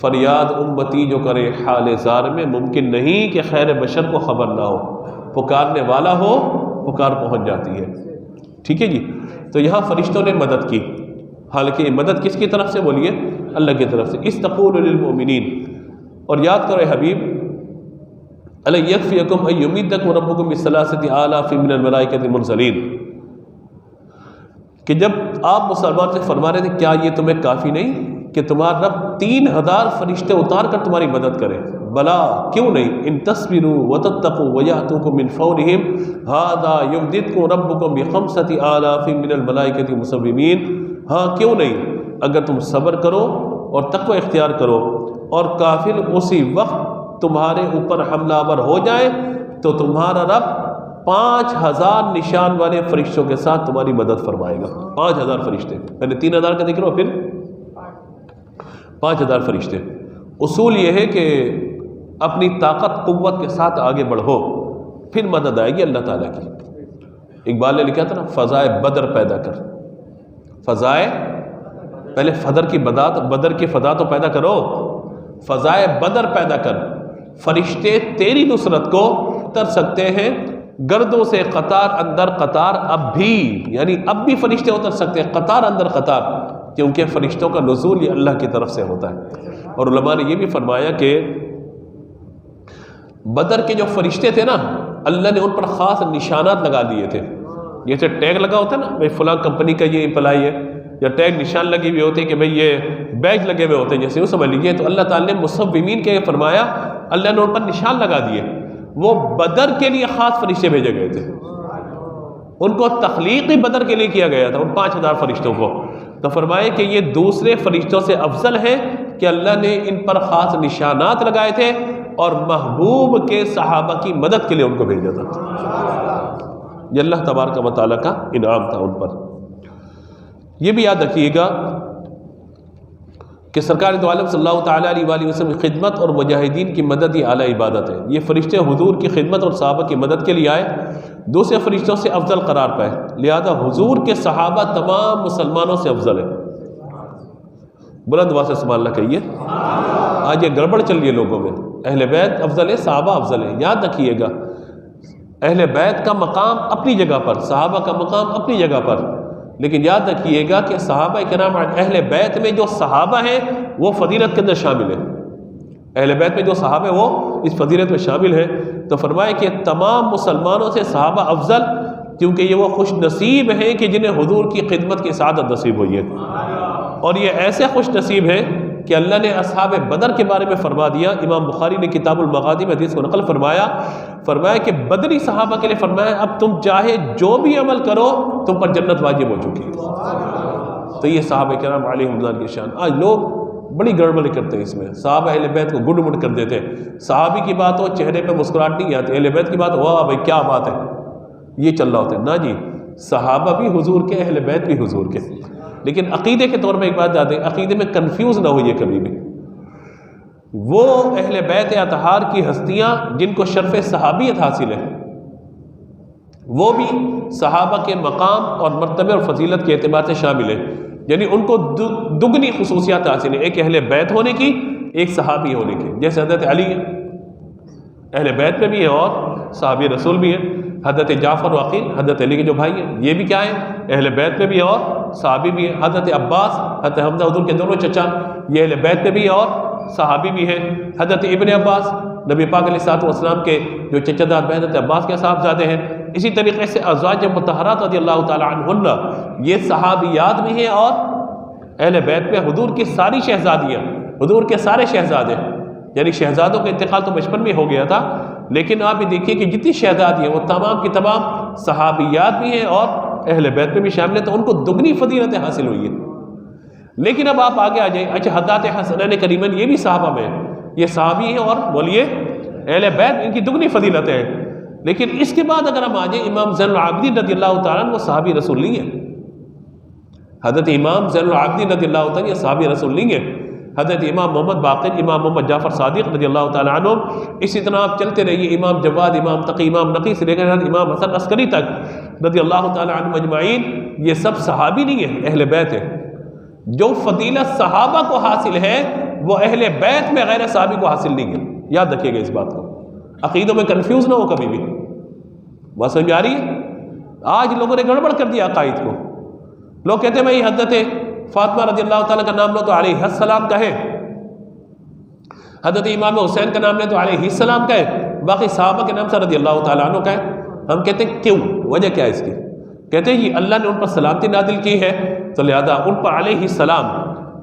فریاد امتی جو کرے حال زار میں، ممکن نہیں کہ خیر بشر کو خبر نہ ہو، پکارنے والا ہو پکار پہنچ جاتی ہے۔ ٹھیک ہے جی، تو یہاں فرشتوں نے مدد کی، حالانکہ مدد کس کی طرف سے بولیے؟ اللہ کی طرف سے۔ استقول للمؤمنین، اور یاد کرو حبیب الا یکفیکم ان یمیدکم ربکم بثلاثۃ آلاف من الملائکۃ المنزلین، کہ جب آپ مسلمان سے فرما رہے تھے کیا یہ تمہیں کافی نہیں کہ تمہارا رب 3000 فرشتے اتار کر تمہاری مدد کرے؟ بلا، کیوں نہیں، ان تصبروا وتتقوا ویأتوکم من فورہم ھذا یمددکم ربکم بخمسۃ آلاف من الملائکۃ مسومین، ہاں کیوں نہیں، اگر تم صبر کرو اور تقوی اختیار کرو اور کافر اسی وقت تمہارے اوپر حملہ آور ہو جائے تو تمہارا رب 5000 نشان والے فرشتوں کے ساتھ تمہاری مدد فرمائے گا۔ 5000 فرشتے، پہلے 3000 کا ذکر ہو پھر 5000 فرشتے۔ اصول یہ ہے کہ اپنی طاقت قوت کے ساتھ آگے بڑھو، پھر مدد آئے گی اللہ تعالیٰ کی۔ اقبال نے لکھا تھا نا، فضائے بدر پیدا کر، فضائے، پہلے بدر کی فضا تو پیدا کرو، فضائے بدر پیدا کر، فرشتے تیری نصرت کو اتر سکتے ہیں گردوں سے قطار اندر قطار، اب بھی، یعنی اب بھی فرشتے اتر سکتے ہیں قطار اندر قطار، کیونکہ فرشتوں کا نزول یہ اللہ کی طرف سے ہوتا ہے۔ اور علماء نے یہ بھی فرمایا کہ بدر کے جو فرشتے تھے نا، اللہ نے ان پر خاص نشانات لگا دیے تھے، جیسے ٹیگ لگا ہوتا ہے نا، بھائی فلاں کمپنی کا یہ امپلائی ہے، یا ٹیگ نشان لگی ہوئی ہوتی ہے کہ بھئی یہ بیج لگے ہوئے ہوتے ہیں، جیسے وہ سمجھ لیجیے۔ تو اللہ تعالیٰ نے مصومین کے فرمایا، اللہ نے ان پر نشان لگا دیے، وہ بدر کے لیے خاص فرشتے بھیجے گئے تھے، ان کو تخلیقی بدر کے لیے کیا گیا تھا، ان 5000 فرشتوں کو۔ تو فرمائے کہ یہ دوسرے فرشتوں سے افضل ہے کہ اللہ نے ان پر خاص نشانات لگائے تھے اور محبوب کے صحابہ کی مدد کے لیے ان کو بھیجا تھا۔ یہ اللہ تبارک و تعالیٰ کا انعام تھا ان پر۔ یہ بھی یاد رکھیے گا کہ سرکار دو عالم صلی اللہ تعالیٰ علیہ وآلہ وسلم کی خدمت اور مجاہدین کی مدد یہ اعلیٰ عبادت ہے۔ یہ فرشتے حضور کی خدمت اور صحابہ کی مدد کے لیے آئے، دوسرے فرشتوں سے افضل قرار پائے، لہذا حضور کے صحابہ تمام مسلمانوں سے افضل ہیں۔ بلند آواز سے سبحان اللہ کہیے۔ آج یہ گڑبڑ چل رہی ہے لوگوں میں، اہل بیت افضل ہے، صحابہ افضل ہے۔ یاد رکھیے گا اہل بیت کا مقام اپنی جگہ پر، صحابہ کا مقام اپنی جگہ پر، لیکن یاد رکھیے گا کہ صحابہ کرام اہل بیت میں جو صحابہ ہیں وہ فضیلت کے اندر شامل ہیں، اہل بیت میں جو صحابہ ہیں وہ اس فضیلت میں شامل ہیں۔ تو فرمائے کہ تمام مسلمانوں سے صحابہ افضل، کیونکہ یہ وہ خوش نصیب ہیں کہ جنہیں حضور کی خدمت کی سعادت نصیب ہوئی ہے، اور یہ ایسے خوش نصیب ہیں کہ اللہ نے اصحاب بدر کے بارے میں فرما دیا۔ امام بخاری نے کتاب المغازی میں حدیث کو نقل فرمایا کہ بدری صحابہ کے لیے فرمایا اب تم چاہے جو بھی عمل کرو تم پر جنت واجب ہو چکی ہے۔ تو یہ صحابہ کرام علیہم رضوان کی شان۔ آج لوگ بڑی گڑبڑی کرتے ہیں اس میں، صحابہ اہل بیت کو گڈ مڈ کر دیتے ہیں، صحابی کی بات ہو چہرے پہ مسکراہٹ نہیں آتی، اہل بیت کی بات ہوا بھائی کیا بات ہے، یہ چل رہا ہوتا ہے نا جی۔ صحابہ بھی حضور کے، اہل بیت بھی حضور کے، لیکن عقیدے کے طور پہ ایک بات یاد ہے، عقیدے میں کنفیوز نہ ہوئیے کبھی بھی۔ وہ اہل بیت اطہار کی ہستیاں جن کو شرف صحابیت حاصل ہے، وہ بھی صحابہ کے مقام اور مرتبے اور فضیلت کے اعتبار سے شامل ہیں، یعنی ان کو دگنی خصوصیات حاصل ہیں، ایک اہل بیت ہونے کی، ایک صحابی ہونے کی۔ جیسے حضرت علی ہے، اہل بیت میں بھی ہے اور صحابی رسول بھی ہے۔ حضرت جعفر و عقیل حضرت علی کے جو بھائی ہیں، یہ بھی کیا ہیں، اہل بیت میں بھی اور صحابی بھی ہیں۔ حضرت عباس، حضرت حمزہ حضور کے دونوں چچا، یہ اہل بیت میں بھی ہے اور صحابی بھی ہیں۔ حضرت ابن عباس، نبی پاک علیہ الصلوۃ والسلام کے جو چچا داد بہن حضرت عباس کے صاحبزادے ہیں۔ اسی طریقے سے ازواج مطہرات رضی اللہ تعالی عنہن، یہ صحابیات بھی ہیں اور اہل بیت میں حضور کی ساری شہزادیاں، حضور کے سارے شہزادے، یعنی شہزادوں کا انتقال تو بچپن میں ہو گیا تھا، لیکن آپ یہ دیکھیے کہ جتنی شہزادی ہیں وہ تمام کی تمام صحابیات بھی ہیں اور اہل بیت میں بھی شامل ہیں، تو ان کو دگنی فضیلتیں حاصل ہوئی ہیں۔ لیکن اب آپ آگے آ جائیں، اچھا حضرات حسنین کریمین یہ بھی صحابہ میں ہیں، یہ صحابی ہیں اور بولیے اہل بیت، ان کی دگنی فضیلتیں ہیں۔ لیکن اس کے بعد اگر ہم آ جائیں، امام زین العابدین رضی اللہ تعالیٰ عنہ وہ صحابی رسول نہیں ہے، حضرت امام زین العابدین رضی اللہ تعالیٰ یہ صحابی رسول نہیں ہے۔ حضرت امام محمد باقر، امام محمد جعفر صادق رضی اللہ تعالیٰ عنہ، اسی طرح آپ چلتے رہیے، امام جواد، امام تقی، امام نقی سے لے کر امام حسن عسکری تک رضی اللہ تعالیٰ عنہ اجمعین، یہ سب صحابی نہیں ہیں، اہل بیت ہیں۔ جو فضیلت صحابہ کو حاصل ہے وہ اہل بیت میں غیر صحابی کو حاصل نہیں ہے، یاد رکھیے گا اس بات کو، عقیدوں میں کنفیوز نہ ہو کبھی بھی۔ بات سمجھ آ رہی ہے؟ آج لوگوں نے گڑبڑ کر دیا عقائد کو، لوگ کہتے ہیں بھائی حضرت فاطمہ رضی اللہ تعالیٰ کا نام لو تو علیہ السلام کا ہے، حضرت امام حسین کا نام لے تو علیہ السلام کا ہے، باقی صحابہ کے نام سے رضی اللہ تعالیٰ عنہ کا ہے. ہم کہتے ہیں کیوں، وجہ کیا ہے اس کی؟ کہتے ہیں یہ اللہ نے ان پر سلامتی نازل کی ہے تو لہذا ان پر علیہ السلام.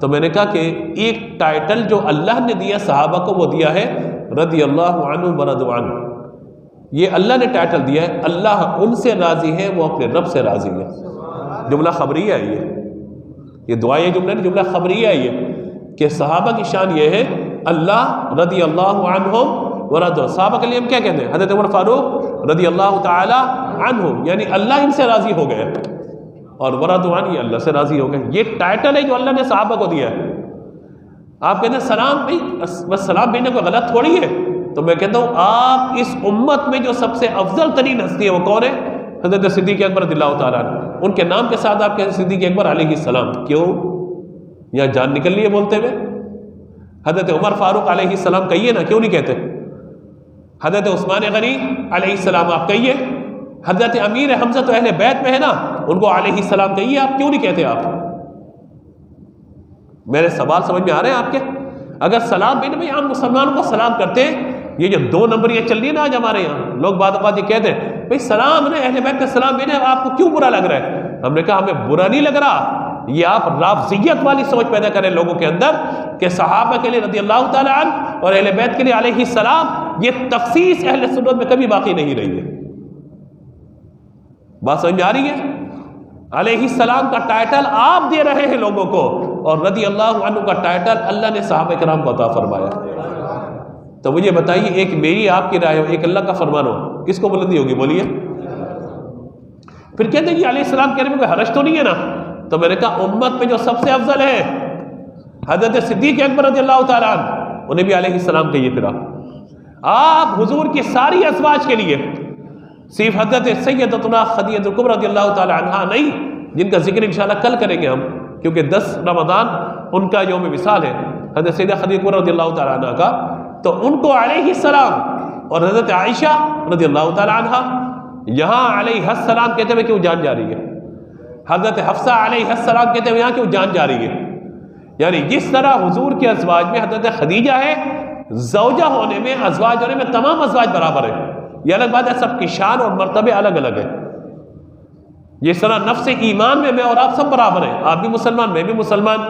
تو میں نے کہا کہ ایک ٹائٹل جو اللہ نے دیا صحابہ کو وہ دیا ہے رضی اللہ عنہ ورضوا عنہ. یہ اللہ نے ٹائٹل دیا ہے، اللہ ان سے راضی ہے، وہ اپنے رب سے راضی ہے. جملہ خبریہ ہے یہ دعا، یہ جملہ خبریہ ہے یہ کہ صحابہ کی شان یہ ہے اللہ رضی اللہ عنہم ورضوا. صحابہ کے لیے ہم کیا کہتے ہیں؟ حضرت عمر فاروق رضی اللہ تعالی عنہ، یعنی اللہ ان سے راضی ہو گئے، اور ورضوا عنہ، یہ اللہ سے راضی ہو گئے. یہ ٹائٹل ہے جو اللہ نے صحابہ کو دیا ہے. آپ کہتے ہیں سلام بھائی، بس سلام بھیجنا کوئی غلط تھوڑی ہے. تو میں کہتا ہوں آپ اس امت میں جو سب سے افضل ترین ہستی ہے وہ کون ہے؟ حضرت صدیق اکبر رضی اللہ تعالیٰ عنہ. ان کے نام کے ساتھ آپ کہتے ہیں صدیق اکبر علیہ السلام. کیوں؟ یہاں جان نکل رہی ہے بولتے ہوئے. حضرت عمر فاروق علیہ السلام کہیے نا، کیوں نہیں کہتے؟ حضرت عثمان غنی علیہ السلام آپ کہیے. حضرت امیر حمزہ تو اہل بیت میں ہے نا، ان کو علیہ السلام کہیے. آپ کیوں نہیں کہتے؟ آپ میرے سوال سمجھ میں آ رہے ہیں آپ کے؟ اگر سلام بھیجنے میں ہم مسلمانوں کو سلام کرتے ہیں، یہ جو دو نمبریاں چل رہی ہے نا آج ہمارے یہاں، لوگ بعد بعد یہ کہتے ہیں بھائی سلام نے اہل بیت کا سلام بھیجنا، آپ کو کیوں برا لگ رہا ہے؟ ہم نے کہا ہمیں برا نہیں لگ رہا، یہ آپ رافضیت والی سوچ پیدا کریں لوگوں کے اندر کہ صحابہ کے لیے رضی اللہ تعالیٰ عنہ اور اہل بیت کے لیے علیہ السلام، یہ تخصیص اہل سنت میں کبھی باقی نہیں رہی ہے. بات سمجھ میں آ رہی ہے؟ علیہ السلام کا ٹائٹل آپ دے رہے ہیں لوگوں کو، اور رضی اللہ عنہ کا ٹائٹل اللہ نے صحابہ کرام کو عطا فرمایا. تو مجھے بتائیے، ایک میری آپ کی رائے ہو، ایک اللہ کا فرمان ہو، کس کو بلندی ہوگی؟ بولیے. پھر کہتے ہیں کہ علیہ السلام کہنے میں کوئی حرج تو نہیں ہے نا. تو میں نے کہا امت میں جو سب سے افضل ہے حضرت صدیق اکبر رضی اللہ تعالیٰ عنہ، انہیں بھی علیہ السلام کہیے. پھر آپ حضور کی ساری ازواج کے لیے، صرف حضرت سیدتنا خدیجہ کبریٰ رضی اللہ تعالیٰ عنہا نہیں، جن کا ذکر انشاءاللہ کل کریں گے ہم، کیونکہ 10 رمضان ان کا یوم وصال ہے، حضرت سیدہ خدیجہ کبریٰ رضی اللہ تعالیٰ عنہ کا. تو ان کو علیہ السلام، اور حضرت عائشہ رضی اللہ تعالیٰ عنہ، یہاں علیہ السلام کہتے ہوئے کیوں جان جا رہی ہے؟ حضرت حفصہ علیہ السلام کہتے ہوئے یہاں کیوں جان جا رہی ہے؟ یعنی جس طرح حضور کے ازواج میں حضرت خدیجہ ہے، زوجہ ہونے میں، ازواج ہونے میں تمام ازواج برابر ہیں. یہ الگ بات ہے، سب کی شان اور مرتبے الگ الگ ہیں. جس طرح نفس ایمان میں اور آپ سب برابر ہیں، آپ بھی مسلمان میں بھی مسلمان،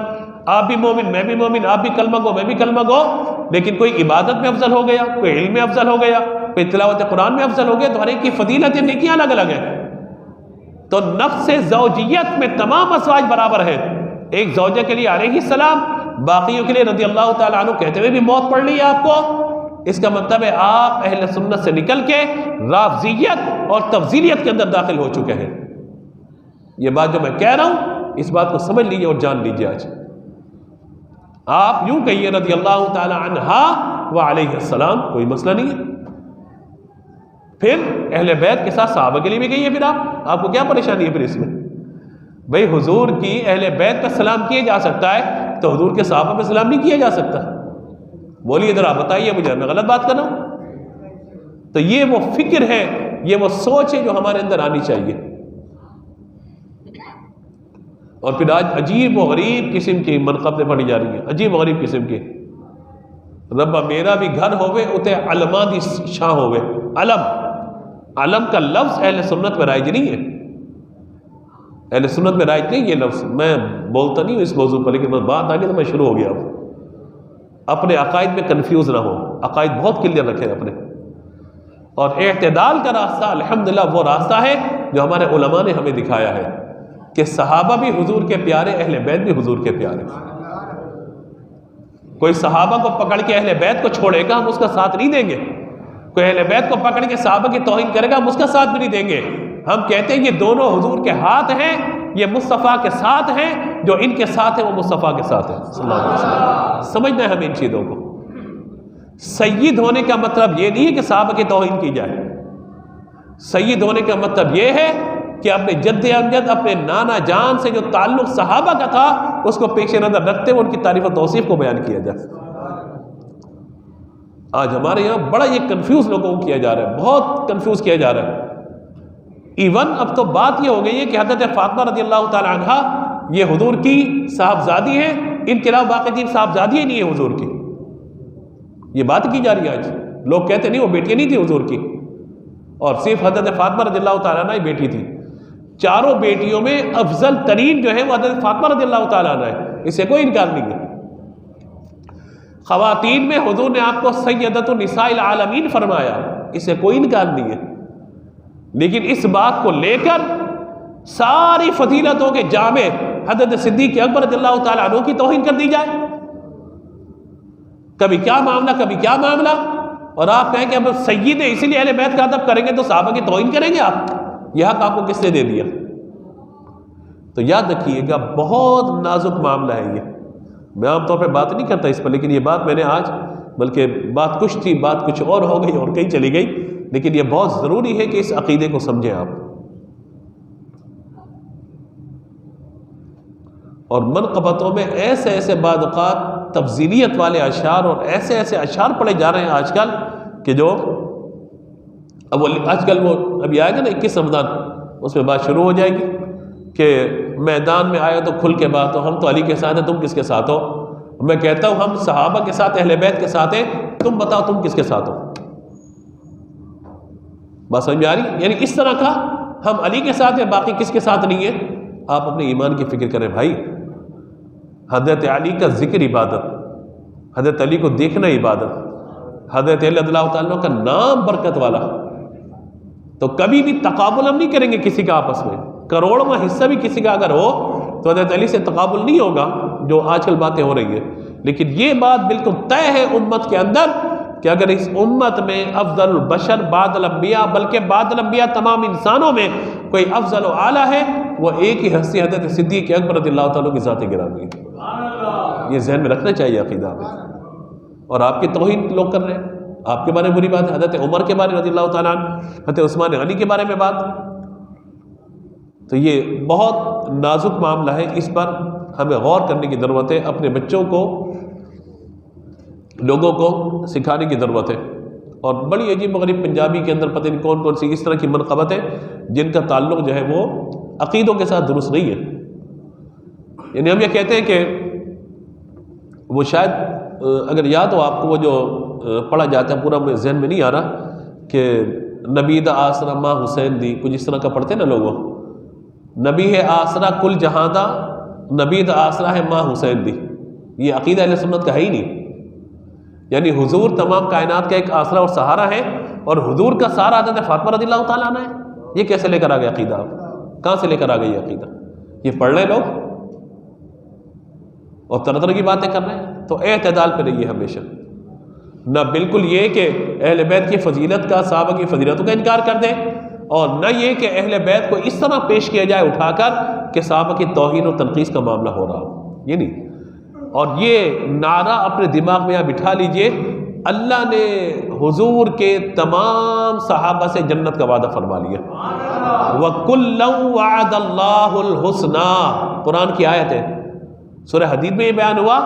آپ بھی مومن میں بھی مومن، آپ بھی کلمہ گو میں بھی کلمہ گو، لیکن کوئی عبادت میں افضل ہو گیا، کوئی علم میں افضل ہو گیا، کوئی تلاوت قرآن میں افضل ہو گیا. تو ہر ایک کی فضیلت نیکیاں الگ الگ ہیں. تو نفس زوجیت میں تمام ازواج برابر ہیں. ایک زوجہ کے لیے علیہ السلام، باقیوں کے لیے رضی اللہ تعالیٰ عنہ کہتے ہوئے بھی موت پڑ لی ہے آپ کو. اس کا مطلب ہے آپ اہل سنت سے نکل کے رافضیت اور تفضیلیت کے اندر داخل ہو چکے ہیں. یہ بات جو میں کہہ رہا ہوں، اس بات کو سمجھ لیجیے اور جان لیجیے. آج آپ یوں کہیے رضی اللہ تعالیٰ عنہا و علیہ السلام، کوئی مسئلہ نہیں ہے. پھر اہل بیت کے ساتھ صحابہ کے لیے بھی کہیے. پھر آپ کو کیا پریشانی ہے پھر اس میں؟ بھئی حضور کی اہل بیت پر سلام کیا جا سکتا ہے تو حضور کے صحابہ پہ سلام نہیں کیا جا سکتا؟ بولیے ذرا، بتائیے مجھے، میں غلط بات کر رہا ہوں؟ تو یہ وہ فکر ہے، یہ وہ سوچ ہے جو ہمارے اندر آنی چاہیے. اور پھر آج عجیب و غریب قسم کی منقبتیں پڑھی جا رہی ہیں، عجیب و غریب قسم کی. ربا میرا بھی گھر ہوئے اتے علماں دی شاہ ہوئے. علم کا لفظ اہل سنت میں رائج نہیں ہے. اہل سنت میں رائج نہیں یہ لفظ. میں بولتا نہیں ہوں اس موضوع پر، لیکن بات آگے تو میں شروع ہو گیا. اپنے عقائد میں کنفیوز نہ ہو، عقائد بہت کلیئر رکھیں اپنے. اور اعتدال کا راستہ الحمدللہ وہ راستہ ہے جو ہمارے علماء نے ہمیں دکھایا ہے کہ صحابہ بھی حضور کے پیارے، اہل بیت بھی حضور کے پیارے. کوئی صحابہ کو پکڑ کے اہل بیت کو چھوڑے گا، ہم اس کا ساتھ نہیں دیں گے. کوئی اہل بیت کو پکڑ کے صحابہ کی توہین کرے گا، ہم اس کا ساتھ بھی نہیں دیں گے. ہم کہتے ہیں یہ دونوں حضور کے ہاتھ ہیں، یہ مصطفیٰ کے ساتھ ہیں، جو ان کے ساتھ ہیں وہ مصطفیٰ کے ساتھ ہیں صلی اللہ علیہ وسلم. سمجھنا ہے ہمیں ان چیزوں کو. سید ہونے کا مطلب یہ نہیں ہے کہ صحابہ کی توہین کی جائے. سید ہونے کا مطلب یہ ہے کہ اپنے جد امجد، اپنے نانا جان سے جو تعلق صحابہ کا تھا اس کو پیش نظر رکھتے ہوئے ان کی تعریف و توصیف کو بیان کیا جائے. آج ہمارے یہاں بڑا یہ کنفیوز لوگوں کو کیا جا رہا ہے، بہت کنفیوز کیا جا رہا ہے. ایون اب تو بات یہ ہو گئی ہے کہ حضرت فاطمہ رضی اللہ تعالی عنہا یہ حضور کی صاحبزادی ہے، ان کے علاوہ باقی 3 صاحبزادی ہی نہیں ہے حضور کی. یہ بات کی جا رہی ہے آج. لوگ کہتے نہیں وہ بیٹیاں نہیں تھی حضور کی، اور صرف حضرت فاطمہ رضی اللہ تعالیٰ عنہ ہی بیٹی تھی. چاروں بیٹیوں میں افضل ترین جو ہے وہ حضرت فاطمہ رضی اللہ تعالیٰ عنہ ہے، اس سے کوئی انکار نہیں ہے. خواتین میں حضور نے آپ کو سیدۃ النساء العالمین فرمایا، اس سے کوئی انکار نہیں ہے. لیکن اس بات کو لے کر ساری فضیلتوں کے جامع حضرت صدیق اکبر رضی اللہ تعالیٰ عنہ کی توہین کر دی جائے. کبھی کیا معاملہ کبھی کیا معاملہ، اور آپ کہیں کہ اب سید ہیں اسی لیے اہل بیت کا ادب کریں گے تو صحابہ کی توہین کریں گے آپ. یہ حق آپ کو کس نے دے دیا؟ تو یاد رکھیے گا بہت نازک معاملہ ہے یہ. میں عام طور پہ بات نہیں کرتا اس پر، لیکن یہ بات میں نے آج، بلکہ بات کچھ تھی بات کچھ اور ہو گئی اور کہیں چلی گئی، لیکن یہ بہت ضروری ہے کہ اس عقیدے کو سمجھیں آپ. اور منقبتوں میں ایسے ایسے بعض اوقات تفضیلیت والے اشعار اور ایسے ایسے اشعار پڑھے جا رہے ہیں آج کل کہ جو اب آج کل وہ ابھی آئے گا نا 21 رمضان، اس میں بات شروع ہو جائے گی کہ میدان میں آئے تو کھل کے بات ہو، ہم تو علی کے ساتھ ہیں تم کس کے ساتھ ہو. میں کہتا ہوں ہم صحابہ کے ساتھ اہل بیت کے ساتھ ہیں، تم بتاؤ تم کس کے ساتھ ہو. بات سمجھ میں آ رہی؟ یعنی اس طرح کا ہم علی کے ساتھ ہیں باقی کس کے ساتھ نہیں ہے. آپ اپنے ایمان کی فکر کریں بھائی. حضرت علی کا ذکر عبادت، حضرت علی کو دیکھنا عبادت، حضرت علی رضی اللہ تعالیٰ کا نام برکت والا. تو کبھی بھی تقابل ہم نہیں کریں گے کسی کا آپس میں. کروڑواں حصہ بھی کسی کا اگر ہو تو حضرت علی سے تقابل نہیں ہوگا جو آج کل باتیں ہو رہی ہیں. لیکن یہ بات بالکل طے ہے امت کے اندر کہ اگر اس امت میں افضل البشر بعد الانبیاء، بلکہ بعد الانبیاء تمام انسانوں میں کوئی افضل و اعلیٰ ہے، وہ ایک ہی ہستی حضرت صدیق اکبر رضی اللہ تعالیٰ کی ذات گرامی ہے. یہ ذہن میں رکھنا چاہیے عقیدہ میں. اور آپ کی توہین لوگ کر رہے ہیں، آپ کے بارے میں بری بات ہے، حضرت عمر کے بارے رضی اللہ تعالیٰ عنہ، حضرت عثمان غنی کے بارے میں بات. تو یہ بہت نازک معاملہ ہے، اس پر ہمیں غور کرنے کی ضرورت ہے. اپنے بچوں کو، لوگوں کو سکھانے کی ضرورت ہے. اور بڑی عجیب غریب پنجابی کے اندر پتہ نہیں کون کون سی اس طرح کی منقبت ہے جن کا تعلق جو ہے وہ عقیدوں کے ساتھ درست نہیں ہے. یعنی ہم یہ کہتے ہیں کہ وہ شاید اگر یاد ہو آپ کو وہ جو پڑھا جاتا ہے، پورا ذہن میں نہیں آ رہا، کہ نبی دا آسرا ماں حسین دی، کچھ اس طرح کا پڑھتے نا لوگوں. نبی ہے آسرا کل جہاں دا، نبی دا آسرا ہے ماں حسین دی. یہ عقیدہ اہل سنت کا ہے ہی نہیں. یعنی حضور تمام کائنات کا ایک آسرا اور سہارا ہے، اور حضور کا سہارا حضرت فاطمہ رضی اللہ تعالیٰ عنہ ہے. یہ کیسے لے کر آ گئے عقیدہ؟ آپ کہاں سے لے کر آ گئے یہ عقیدہ؟ یہ پڑھ رہے لوگ اور طرح طرح کی باتیں کر رہے ہیں. تو اعتدال پہ رہیے ہمیشہ. نہ بالکل یہ کہ اہل بیت کی فضیلت کا، صحابہ کی فضیلتوں کا انکار کر دیں، اور نہ یہ کہ اہل بیت کو اس طرح پیش کیا جائے اٹھا کر کہ صحابہ کی توہین اور تنقیص کا معاملہ ہو رہا ہو. یہ نہیں. اور یہ نعرہ اپنے دماغ میں آپ بٹھا لیجئے، اللہ نے حضور کے تمام صحابہ سے جنت کا وعدہ فرما لیا. وَكُلًّا وَعَدَ اللَّهُ الْحُسْنَى، قرآن کی آیت ہے. سورہ حدید میں یہ بیان ہوا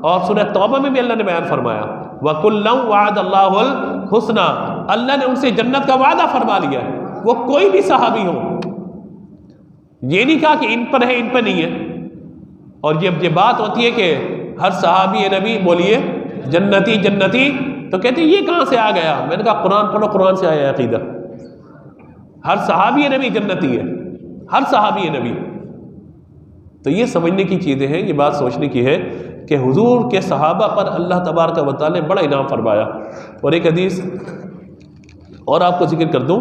اور سورہ توبہ میں بھی اللہ نے بیان فرمایا. وَكُلًّا وَعَدَ اللَّهُ الْحُسْنَى، اللہ نے ان سے جنت کا وعدہ فرما لیا. وہ کوئی بھی صحابی ہو. یہ نہیں کہا کہ ان پر ہے ان پر نہیں ہے. اور یہ بات ہوتی ہے کہ ہر صحابی نبی بولیے جنتی جنتی، تو کہتے ہیں یہ کہاں سے آ گیا؟ میں نے کہا قرآن پڑھو، قرآن سے آیا عقیدہ. ہر صحابی نبی جنتی ہے، ہر صحابی نبی. تو یہ سمجھنے کی چیزیں ہیں، یہ بات سوچنے کی ہے کہ حضور کے صحابہ پر اللہ تبارک و تعالی نے بڑا انعام فرمایا. اور ایک حدیث اور آپ کو ذکر کر دوں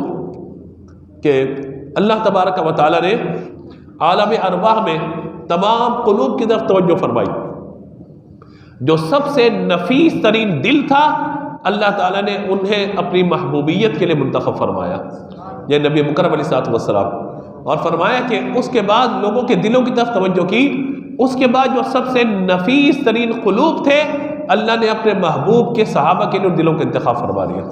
کہ اللہ تبارک و تعالی نے عالم ارواح میں تمام قلوب کی طرف توجہ فرمائی. جو سب سے نفیس ترین دل تھا، اللہ تعالیٰ نے انہیں اپنی محبوبیت کے لیے منتخب فرمایا، یہ نبی مکرم علیہ الصلوۃ والسلام. اور فرمایا کہ اس کے بعد لوگوں کے دلوں کی طرف توجہ کی. اس کے بعد جو سب سے نفیس ترین قلوب تھے، اللہ نے اپنے محبوب کے صحابہ کے لیے دلوں کا انتخاب فرما لیا.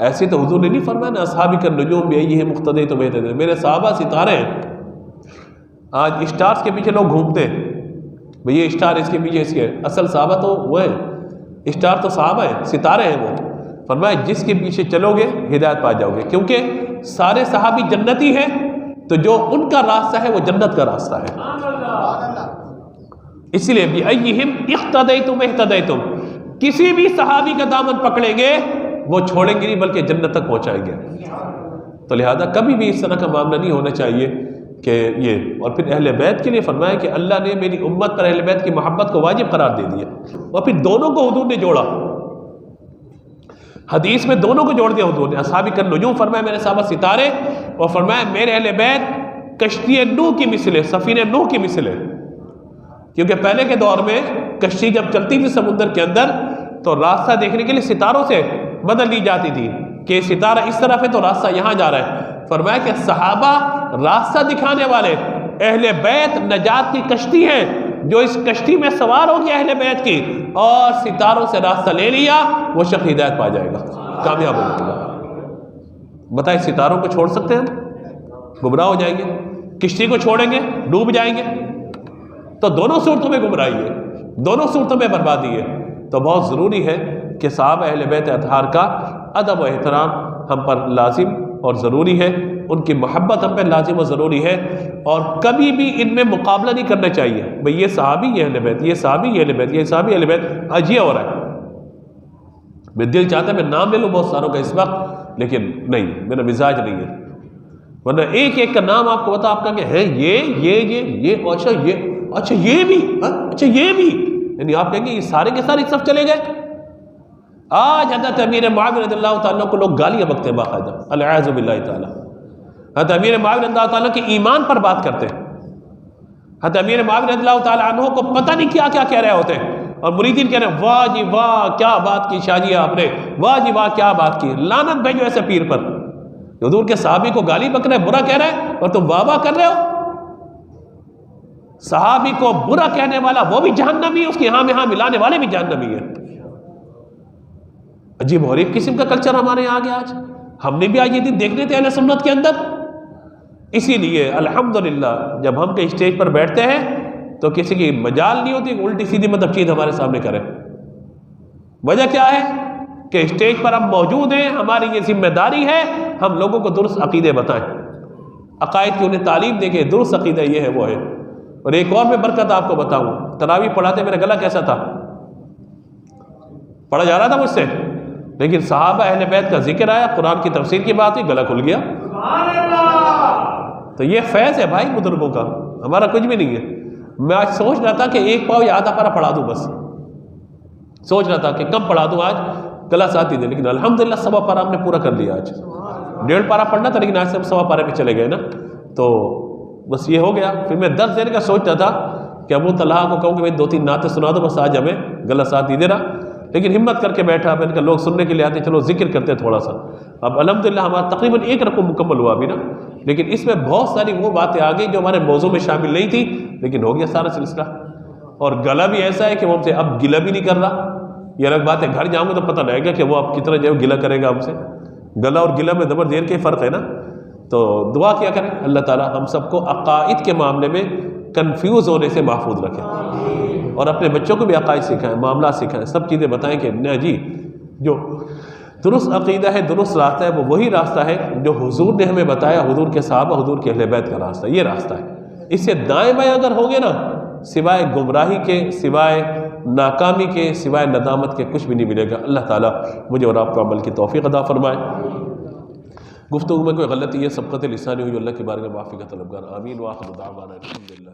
ایسے تو حضور نے نہیں فرمایا نا اصحابی کا نجوم بھی ہے مقتدی تو بہتر ہے. میرے صحابہ ستارے ہیں. آج اسٹارز کے پیچھے لوگ گھومتے ہیں، بھئی یہ اسٹار اس کے پیچھے اس کے، اصل صحابہ تو وہ ہیں، اسٹار تو صحابہ ہیں، ستارے ہیں وہ. فرمایا جس کے پیچھے چلو گے ہدایت پا جاؤ گے، کیونکہ سارے صحابی جنتی ہیں، تو جو ان کا راستہ ہے وہ جنت کا راستہ ہے. اسی لیے بِأَيِّهِمْ اِقْتَدَيْتُمْ اهْتَدَيْتُمْ، کسی بھی صحابی کا دامن پکڑیں گے وہ چھوڑیں گے نہیں بلکہ جنت تک پہنچائیں گے. تو لہذا کبھی بھی اس طرح کا معاملہ نہیں ہونا چاہیے کہ یہ. اور پھر اہل بیت کے لیے فرمایا کہ اللہ نے میری امت پر اہل بیت کی محبت کو واجب قرار دے دیا. اور پھر دونوں کو حضور نے جوڑا، حدیث میں دونوں کو جوڑ دیا حضور نے. اصحابی کا نجوم فرمایا میرے صحابہ ستارے، اور فرمایا میرے اہل بیت کشتی نوح کی مثل ہے، سفینہ نوح کی مثل ہے. کیونکہ پہلے کے دور میں کشتی جب چلتی تھی سمندر کے اندر تو راستہ دیکھنے کے لیے ستاروں سے بدل دی جاتی تھی کہ ستارہ اس طرف ہے تو راستہ یہاں جا رہا ہے. فرمایا کہ صحابہ راستہ دکھانے والے، اہل بیت نجات کی کشتی ہیں. جو اس کشتی میں سوار ہوگی اہل بیت کی اور ستاروں سے راستہ لے لیا وہ شخص ہدایت پا جائے گا، کامیاب ہو جائے گا. بتائیں ستاروں کو چھوڑ سکتے ہیں ہم؟ گمراہ ہو جائیں گے. کشتی کو چھوڑیں گے ڈوب جائیں گے. تو دونوں صورتوں میں گمراہی ہے، دونوں صورتوں میں بربادی ہے. تو بہت ضروری ہے کہ صحابہ اہل بیت اطہار کا ادب و احترام ہم پر لازم اور ضروری ہے، ان کی محبت ہم پہ لازم و ضروری ہے. اور کبھی بھی ان میں مقابلہ نہیں کرنا چاہیے بھئی یہ صحابی یہ اہل بیت، یہ صحابی یہ اہل بیت، یہ صحابی اہل بیت. آج یہ ہو رہا ہے. میں دل چاہتا ہے میں نام لے لوں بہت ساروں کا اس وقت، لیکن نہیں، میرا مزاج نہیں ہے. ورنہ ایک ایک کا نام آپ کو بتا، آپ کہیں گے ہے یہ اچھا یہ بھی، اچھا یہ بھی، یعنی آپ کہیں گے یہ سارے کے سارے صف چلے گئے. آج حضرت امیر معاویہ رضی اللہ تعالیٰ کو لوگ گالیاں بکتے ہیں باقاعدہ، العیاذ باللہ تعالیٰ. حضرت امیر معاویہ رضی اللہ تعالیٰ کے ایمان پر بات کرتے ہیں. حضرت امیر معاویہ رضی اللہ تعالیٰ عنہ کو پتہ نہیں کیا کیا کہہ رہے ہوتے ہیں، اور مریدین کہہ رہے ہیں واہ جی واہ کیا بات کی شاہ جی آپ نے، واہ جی واہ کیا بات کی. لعنت بھیجو ایسے پیر پر. حضور کے صحابی کو گالی بک رہے، برا کہہ رہے ہیں، اور تم واہ واہ کر رہے ہو. صحابی کو برا کہنے والا وہ بھی جہنمی ہے، اس کی ہاں میں ہاں ملانے والے بھی جہنمی ہے. عجیب اور ایک قسم کا کلچر ہمارے یہاں آ گیا. آج ہم نے بھی آج یہ دن دیکھنے تھے اہل سنت کے اندر. اسی لیے الحمدللہ جب ہم کہیں اسٹیج پر بیٹھتے ہیں تو کسی کی مجال نہیں ہوتی الٹی سیدھی مطلب چیز ہمارے سامنے کرے. وجہ کیا ہے کہ اسٹیج پر ہم موجود ہیں، ہماری یہ ذمہ داری ہے ہم لوگوں کو درست عقیدے بتائیں، عقائد کی انہیں تعلیم دیں کہ درست عقیدہ یہ ہے وہ ہے. اور ایک اور میں برکت آپ کو بتاؤں، تراویح پڑھاتے میرا گلا کیسا تھا، پڑھا جا رہا تھا مجھ سے، لیکن صحابہ اہل بیت کا ذکر آیا، قرآن کی تفسیر کی بات ہوئی، گلا کھل گیا. تو یہ فیض ہے بھائی بزرگوں کا، ہمارا کچھ بھی نہیں ہے. میں آج سوچ رہا تھا کہ ایک پاؤ یا آدھا پارا پڑھا دوں، بس سوچ رہا تھا کہ کم پڑھا دوں، آج گلا ساتھ ہی دے، لیکن الحمدللہ سوا پارا ہم نے پورا کر لیا. آج 1.5 پارا پڑھنا تھا لیکن آج سے ہم سوا پارے پہ چلے گئے نا، تو بس یہ ہو گیا. پھر میں 10 دینے کا سوچتا تھا کہ ابو طلحہ کو کہوں کہ 2-3 نعتیں سنا دو، بس آج ہمیں گلا ساتھ ہی دے رہا. لیکن ہمت کر کے بیٹھا، میں نے کہا لوگ سننے کے لیے آتے، چلو ذکر کرتے تھوڑا سا. اب الحمدللہ ہمارا تقریباً 1 رکوع مکمل ہوا ابھی نا، لیکن اس میں بہت ساری وہ باتیں آ گئی جو ہمارے موضوع میں شامل نہیں تھی، لیکن ہو گیا سارا سلسلہ. اور گلا بھی ایسا ہے کہ وہ ہم سے اب گلا بھی نہیں کر رہا. یہ الگ بات ہے، گھر جاؤں گا تو پتہ لگے گا کہ وہ اب کتنا جو ہے گلا کرے گا ہم سے. گلا اور گلا میں زبر زیر کے فرق ہے نا. تو دعا کیا کریں اللہ تعالیٰ ہم سب کو عقائد کے معاملے میں کنفیوز ہونے سے محفوظ رکھیں، اور اپنے بچوں کو بھی عقائد سکھائیں، معاملات سکھائیں، سب چیزیں بتائیں کہ نہ جی جو درست عقیدہ ہے، درست راستہ ہے، وہ وہی راستہ ہے جو حضور نے ہمیں بتایا، حضور کے صحابہ، حضور کے اہل بیت کا راستہ، یہ راستہ ہے. اس سے دائیں بائیں اگر ہوں گے نا، سوائے گمراہی کے، سوائے ناکامی کے، سوائے ندامت کے کچھ بھی نہیں ملے گا. اللہ تعالیٰ مجھے اور آپ کو عمل کی توفیق عطا فرمائے. گفتگو میں کوئی غلطی ہے، سبقت لسانی ہوئی، اللہ کے بارے میں معافی کا طلبگار. آمین. وآخر دعوانا الحمدللہ.